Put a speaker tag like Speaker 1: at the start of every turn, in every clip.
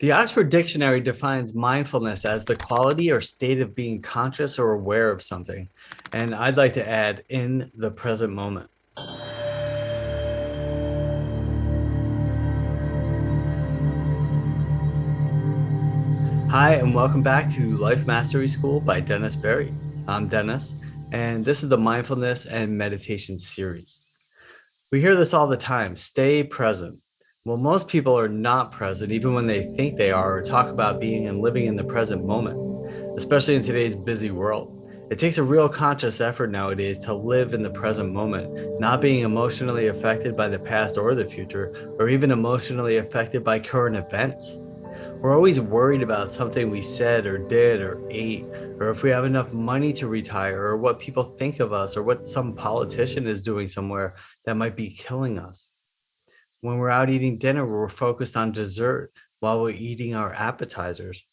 Speaker 1: The Oxford Dictionary defines mindfulness as the quality or state of being conscious or aware of something. And I'd like to add in the present moment. Hi, and welcome back to Life Mastery School by Dennis Berry. I'm Dennis, and this is the Mindfulness and Meditation series. We hear this all the time, stay present. Well, most people are not present, even when they think they are, or talk about being and living in the present moment, especially in today's busy world. It takes a real conscious effort nowadays to live in the present moment, not being emotionally affected by the past or the future, or even emotionally affected by current events. We're always worried about something we said or did or ate, or if we have enough money to retire, or what people think of us, or what some politician is doing somewhere that might be killing us. When we're out eating dinner, we're focused on dessert while we're eating our appetizers,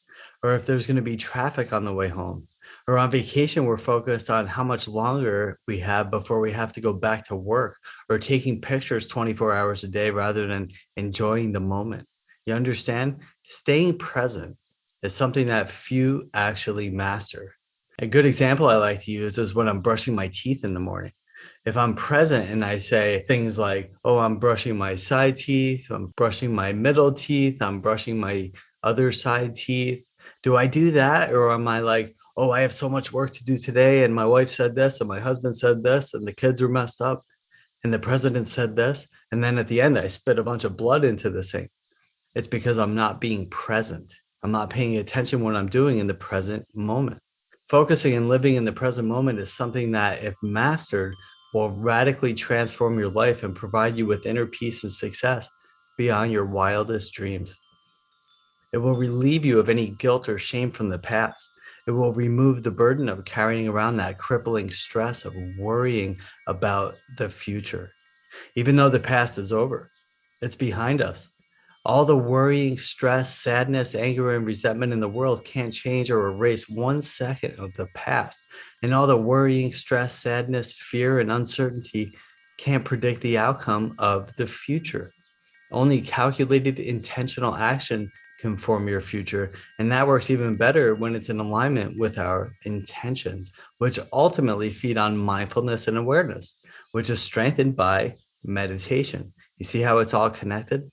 Speaker 1: or if there's going to be traffic on the way home. Or on vacation, we're focused on how much longer we have before we have to go back to work, or taking pictures 24 hours a day rather than enjoying the moment. You understand? Staying present is something that few actually master. A good example I like to use is when I'm brushing my teeth in the morning. If I'm present and I say things like, oh, I'm brushing my side teeth, I'm brushing my middle teeth, I'm brushing my other side teeth, do I do that? Or am I like, oh, I have so much work to do today, and my wife said this, and my husband said this, and the kids are messed up, and the president said this, and then at the end, I spit a bunch of blood into the sink? It's because I'm not being present. I'm not paying attention what I'm doing in the present moment. Focusing and living in the present moment is something that, if mastered, will radically transform your life and provide you with inner peace and success beyond your wildest dreams. It will relieve you of any guilt or shame from the past. It will remove the burden of carrying around that crippling stress of worrying about the future. Even though the past is over, it's behind us. All the worrying, stress, sadness, anger, and resentment in the world can't change or erase 1 second of the past. And all the worrying, stress, sadness, fear, and uncertainty can't predict the outcome of the future. Only calculated, intentional action can form your future. And that works even better when it's in alignment with our intentions, which ultimately feed on mindfulness and awareness, which is strengthened by meditation. You see how it's all connected?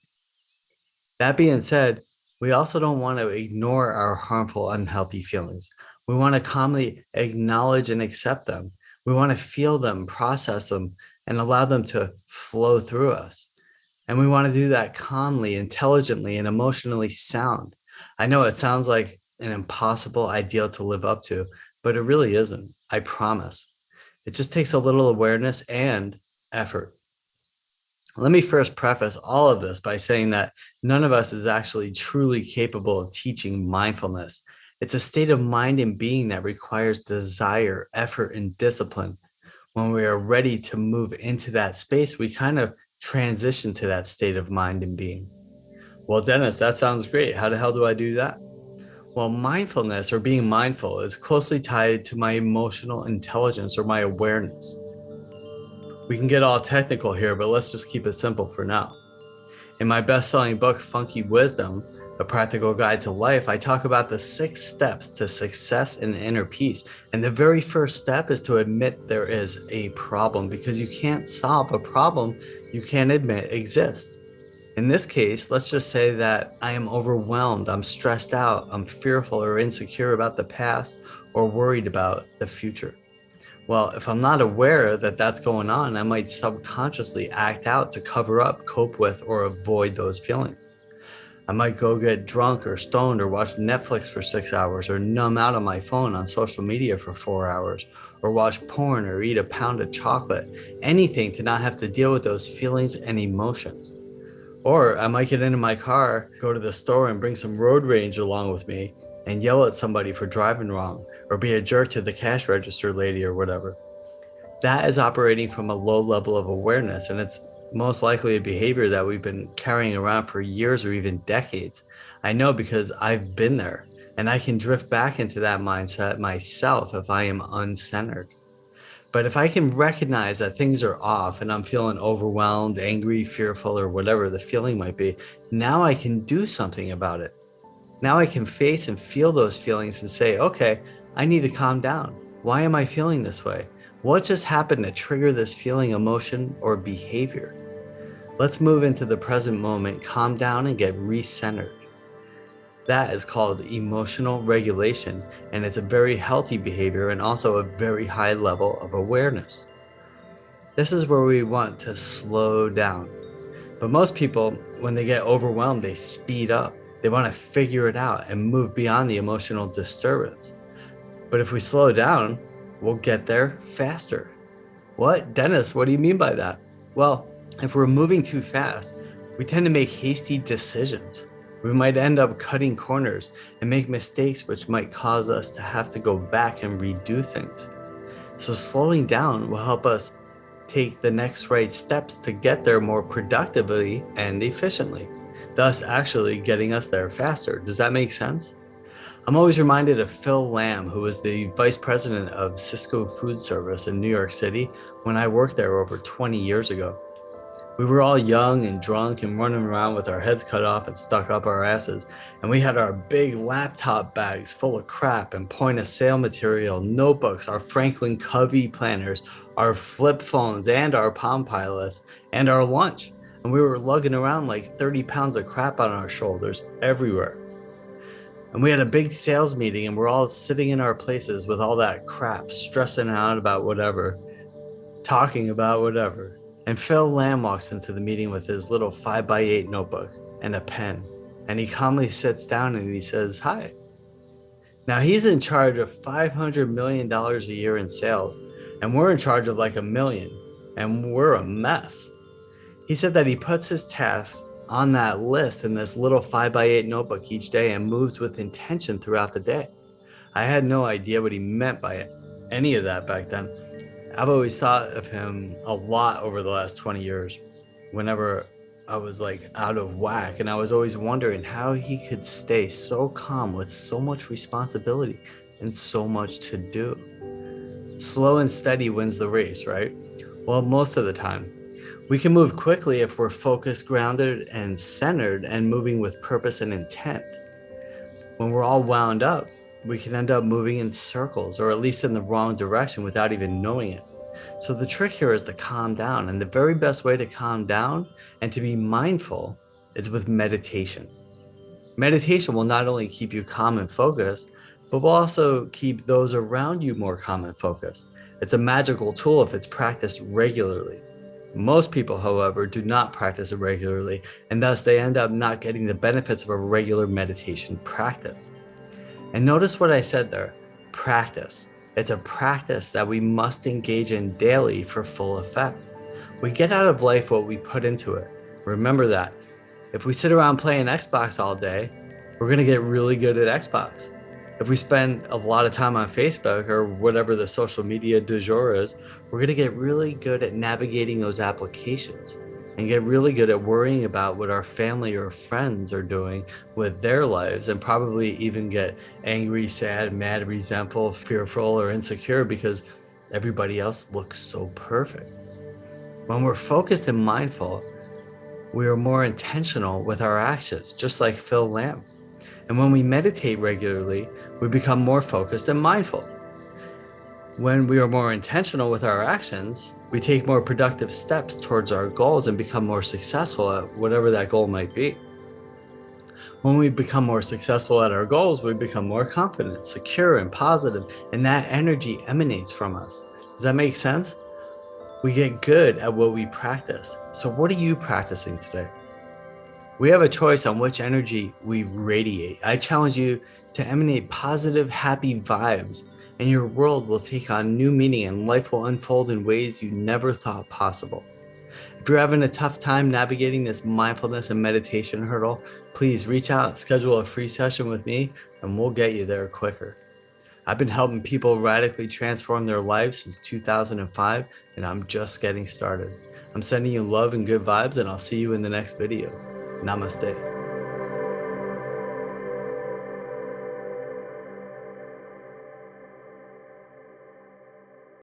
Speaker 1: That being said, we also don't want to ignore our harmful, unhealthy feelings. We want to calmly acknowledge and accept them. We want to feel them, process them, and allow them to flow through us. And we want to do that calmly, intelligently, and emotionally sound. I know it sounds like an impossible ideal to live up to, but it really isn't. I promise. It just takes a little awareness and effort. Let me first preface all of this by saying that none of us is actually truly capable of teaching mindfulness. It's a state of mind and being that requires desire, effort, and discipline. When we are ready to move into that space, we kind of transition to that state of mind and being. Well, Dennis, that sounds great. How the hell do I do that? Well, mindfulness or being mindful is closely tied to my emotional intelligence or my awareness. We can get all technical here, but let's just keep it simple for now. In my best-selling book, Funky Wisdom, A Practical Guide to Life, I talk about the 6 steps to success and inner peace. And the very first step is to admit there is a problem, because you can't solve a problem you can't admit exists. In this case, let's just say that I am overwhelmed, I'm stressed out, I'm fearful or insecure about the past, or worried about the future. Well, if I'm not aware that that's going on, I might subconsciously act out to cover up, cope with, or avoid those feelings. I might go get drunk or stoned or watch Netflix for 6 hours, or numb out on my phone on social media for 4 hours, or watch porn or eat a pound of chocolate, anything to not have to deal with those feelings and emotions. Or I might get into my car, go to the store, and bring some road rage along with me and yell at somebody for driving wrong, or be a jerk to the cash register lady or whatever. That is operating from a low level of awareness, and it's most likely a behavior that we've been carrying around for years or even decades. I know because I've been there, and I can drift back into that mindset myself if I am uncentered. But if I can recognize that things are off and I'm feeling overwhelmed, angry, fearful, or whatever the feeling might be, now I can do something about it. Now I can face and feel those feelings and say, okay, I need to calm down. Why am I feeling this way? What just happened to trigger this feeling, emotion, or behavior? Let's move into the present moment, calm down, and get recentered. That is called emotional regulation, and it's a very healthy behavior and also a very high level of awareness. This is where we want to slow down. But most people, when they get overwhelmed, they speed up. They want to figure it out and move beyond the emotional disturbance. But if we slow down, we'll get there faster. What? Dennis, what do you mean by that? Well, if we're moving too fast, we tend to make hasty decisions. We might end up cutting corners and make mistakes which might cause us to have to go back and redo things. So slowing down will help us take the next right steps to get there more productively and efficiently, thus actually getting us there faster. Does that make sense? I'm always reminded of Phil Lamb, who was the vice president of Cisco Food Service in New York City when I worked there over 20 years ago. We were all young and drunk and running around with our heads cut off and stuck up our asses. And we had our big laptop bags full of crap and point of sale material, notebooks, our Franklin Covey planners, our flip phones and our Palm Pilots and our lunch. And we were lugging around like 30 pounds of crap on our shoulders everywhere. And we had a big sales meeting and we're all sitting in our places with all that crap, stressing out about whatever, talking about whatever. And Phil Lamb walks into the meeting with his little 5x8 notebook and a pen. And he calmly sits down and he says, "Hi." Now he's in charge of $500 million a year in sales. And we're in charge of like $1 million. And we're a mess. He said that he puts his tasks on that list in this little 5x8 notebook each day and moves with intention throughout the day. I had no idea what he meant by any of that back then. I've always thought of him a lot over the last 20 years whenever I was like out of whack, and I was always wondering how he could stay so calm with so much responsibility and so much to do. Slow and steady wins the race, right? Well, most of the time. We can move quickly if we're focused, grounded, and centered and moving with purpose and intent. When we're all wound up, we can end up moving in circles or at least in the wrong direction without even knowing it. So the trick here is to calm down. And the very best way to calm down and to be mindful is with meditation. Meditation will not only keep you calm and focused, but will also keep those around you more calm and focused. It's a magical tool if it's practiced regularly. Most people, however, do not practice it regularly, and thus they end up not getting the benefits of a regular meditation practice. And notice what I said there, practice. It's a practice that we must engage in daily for full effect. We get out of life what we put into it. Remember that. If we sit around playing Xbox all day, we're going to get really good at Xbox. If we spend a lot of time on Facebook or whatever the social media du jour is, we're going to get really good at navigating those applications and get really good at worrying about what our family or friends are doing with their lives, and probably even get angry, sad, mad, resentful, fearful, or insecure because everybody else looks so perfect. When we're focused and mindful, we are more intentional with our actions, just like Phil Lamb. And when we meditate regularly, we become more focused and mindful. When we are more intentional with our actions, we take more productive steps towards our goals and become more successful at whatever that goal might be. When we become more successful at our goals, we become more confident, secure, and positive, and that energy emanates from us. Does that make sense? We get good at what we practice. So what are you practicing today? We have a choice on which energy we radiate. I challenge you to emanate positive, happy vibes, and your world will take on new meaning and life will unfold in ways you never thought possible. If you're having a tough time navigating this mindfulness and meditation hurdle, please reach out, schedule a free session with me, and we'll get you there quicker. I've been helping people radically transform their lives since 2005, and I'm just getting started. I'm sending you love and good vibes, and I'll see you in the next video. Namaste.